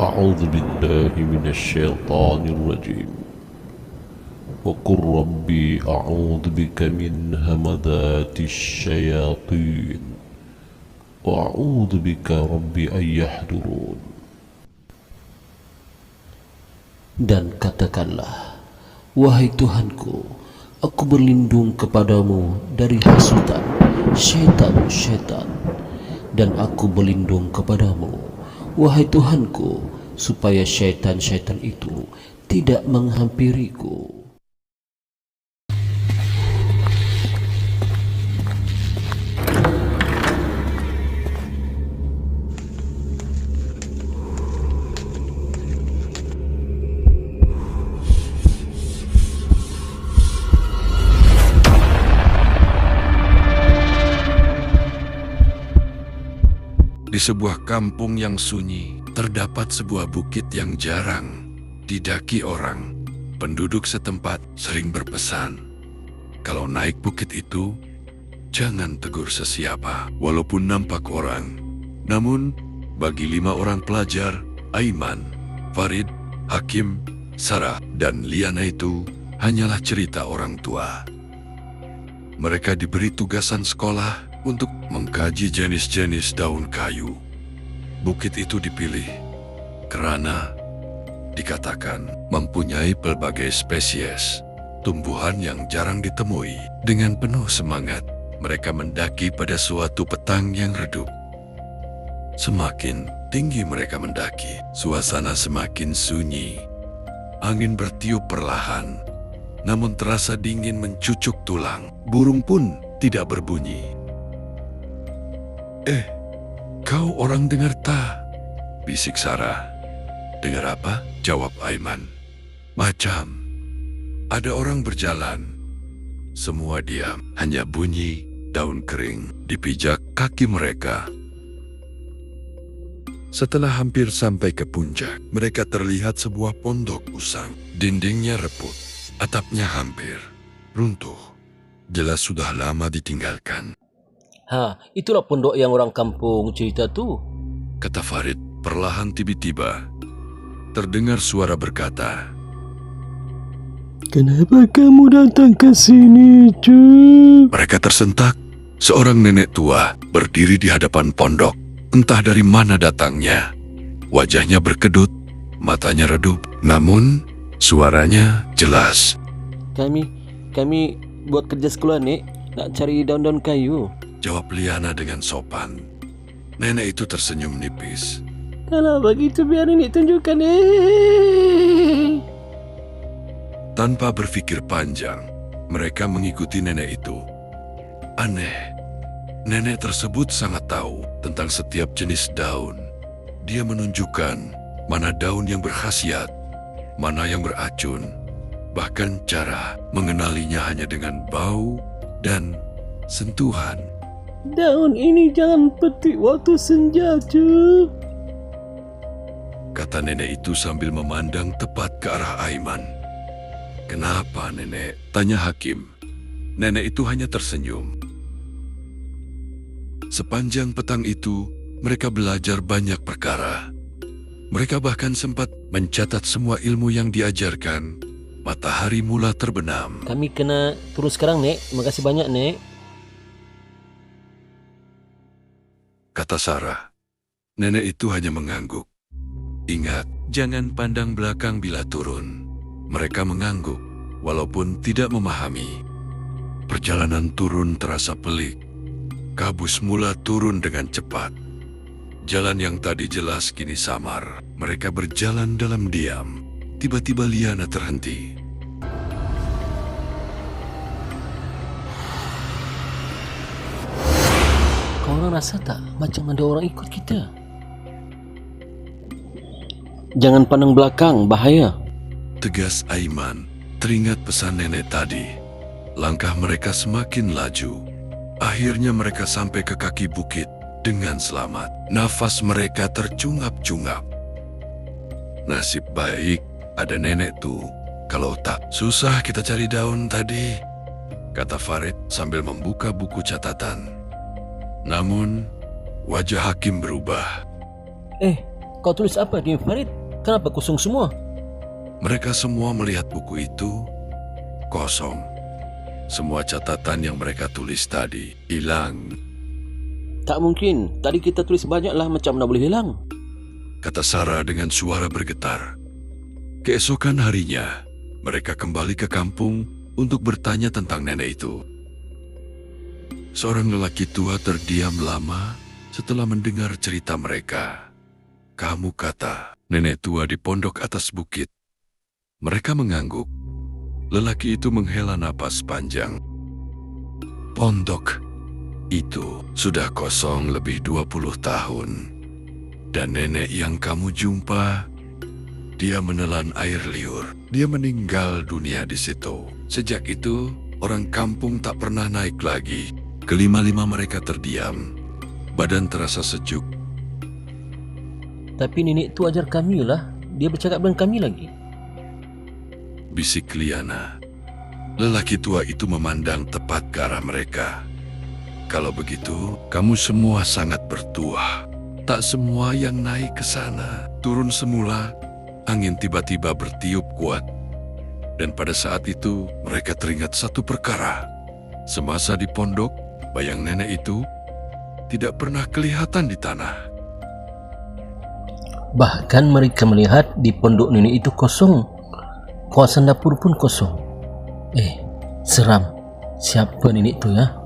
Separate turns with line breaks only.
أعوذ بالله من الشيطان الرجيم وقل ربي أعوذ بك من همذات الشياطين وأعوذ بك ربي أن يحضرون.
Dan katakanlah, wahai Tuhanku, aku berlindung kepadamu dari hasutan syaitan-syaitan, dan aku berlindung kepadamu, wahai Tuhanku, supaya syaitan-syaitan itu tidak menghampiriku.
Di sebuah kampung yang sunyi, terdapat sebuah bukit yang jarang didaki orang. Penduduk setempat sering berpesan, kalau naik bukit itu, jangan tegur sesiapa, walaupun nampak orang. Namun, bagi 5 orang pelajar, Aiman, Farid, Hakim, Sarah, dan Liana itu hanyalah cerita orang tua. Mereka diberi tugasan sekolah untuk mengkaji jenis-jenis daun kayu. Bukit itu dipilih karena dikatakan mempunyai berbagai spesies tumbuhan yang jarang ditemui. Dengan penuh semangat, mereka mendaki pada suatu petang yang redup. Semakin tinggi mereka mendaki, suasana semakin sunyi. Angin bertiup perlahan, namun terasa dingin mencucuk tulang. Burung pun tidak berbunyi. Kau orang dengar tak? Bisik Sarah. Dengar apa? Jawab Aiman. Macam ada orang berjalan. Semua diam, hanya bunyi daun kering dipijak kaki mereka. Setelah hampir sampai ke puncak, mereka terlihat sebuah pondok usang. Dindingnya reput, atapnya hampir runtuh. Jelas sudah lama ditinggalkan.
Itulah pondok yang orang kampung cerita tu,
Kata Farid perlahan. Tiba-tiba terdengar suara berkata,
Kenapa kamu datang ke sini, cu?
mereka tersentak. Seorang nenek tua berdiri di hadapan pondok. Entah dari mana datangnya. Wajahnya berkedut, matanya redup, namun suaranya jelas.
Kami buat kerja sekolah, Nek. Nak cari daun-daun kayu.
Jawab Liana dengan sopan. Nenek itu tersenyum nipis.
Kalau begitu biar ini tunjukkan, nih.
Tanpa berpikir panjang, mereka mengikuti nenek itu. Aneh, nenek tersebut sangat tahu tentang setiap jenis daun. Dia menunjukkan mana daun yang berkhasiat, mana yang beracun. Bahkan cara mengenalinya hanya dengan bau dan sentuhan.
Daun ini jangan petik waktu senja, cu.
Kata nenek itu sambil memandang tepat ke arah Aiman. Kenapa, nenek? Tanya Hakim. Nenek itu hanya tersenyum. Sepanjang petang itu, mereka belajar banyak perkara. Mereka bahkan sempat mencatat semua ilmu yang diajarkan. Matahari mula terbenam.
Kami kena turun sekarang, Nek. Makasih banyak, Nek.
Kata Sarah. Nenek itu hanya mengangguk. Ingat, jangan pandang belakang bila turun. Mereka mengangguk, walaupun tidak memahami. Perjalanan turun terasa pelik. Kabus mula turun dengan cepat. Jalan yang tadi jelas kini samar. Mereka berjalan dalam diam. Tiba-tiba Liana terhenti.
Kau orang rasa tak macam ada orang ikut kita? Jangan pandang belakang, bahaya.
Tegas Aiman, teringat pesan nenek tadi. Langkah mereka semakin laju. Akhirnya mereka sampai ke kaki bukit dengan selamat. Nafas mereka tercungap-cungap. Nasib baik ada nenek tuh. Kalau tak, susah kita cari daun tadi, kata Farid sambil membuka buku catatan. Namun, wajah Hakim berubah.
Kau tulis apa di Farid? Kenapa kosong semua?
Mereka semua melihat buku itu kosong. Semua catatan yang mereka tulis tadi hilang,
Tak mungkin. Tadi kita tulis banyak lah, macam mana boleh hilang?
kata Sarah dengan suara bergetar. Keesokan harinya, mereka kembali ke kampung untuk bertanya tentang nenek itu. Seorang lelaki tua terdiam lama setelah mendengar cerita mereka. Kamu kata, nenek tua di pondok atas bukit. Mereka mengangguk. Lelaki itu menghela napas panjang. Pondok itu sudah kosong lebih 20 tahun. Dan nenek yang kamu jumpa, dia menelan air liur. Dia meninggal dunia di situ. Sejak itu, orang kampung tak pernah naik lagi. Kelima-lima mereka terdiam. Badan terasa sejuk.
Tapi nenek tu ajar kami lah. Dia bercakap dengan kami lagi.
Bisik Liana. Lelaki tua itu memandang tepat ke arah mereka. Kalau begitu, kamu semua sangat bertuah. Tak semua yang naik ke sana. Turun semula, angin tiba-tiba bertiup kuat. Dan pada saat itu, mereka teringat satu perkara. Semasa di pondok, bayang nenek itu tidak pernah kelihatan di tanah.
Bahkan mereka melihat di pondok nenek itu kosong. Kawasan dapur pun kosong. Seram. Siapa nenek tu ya?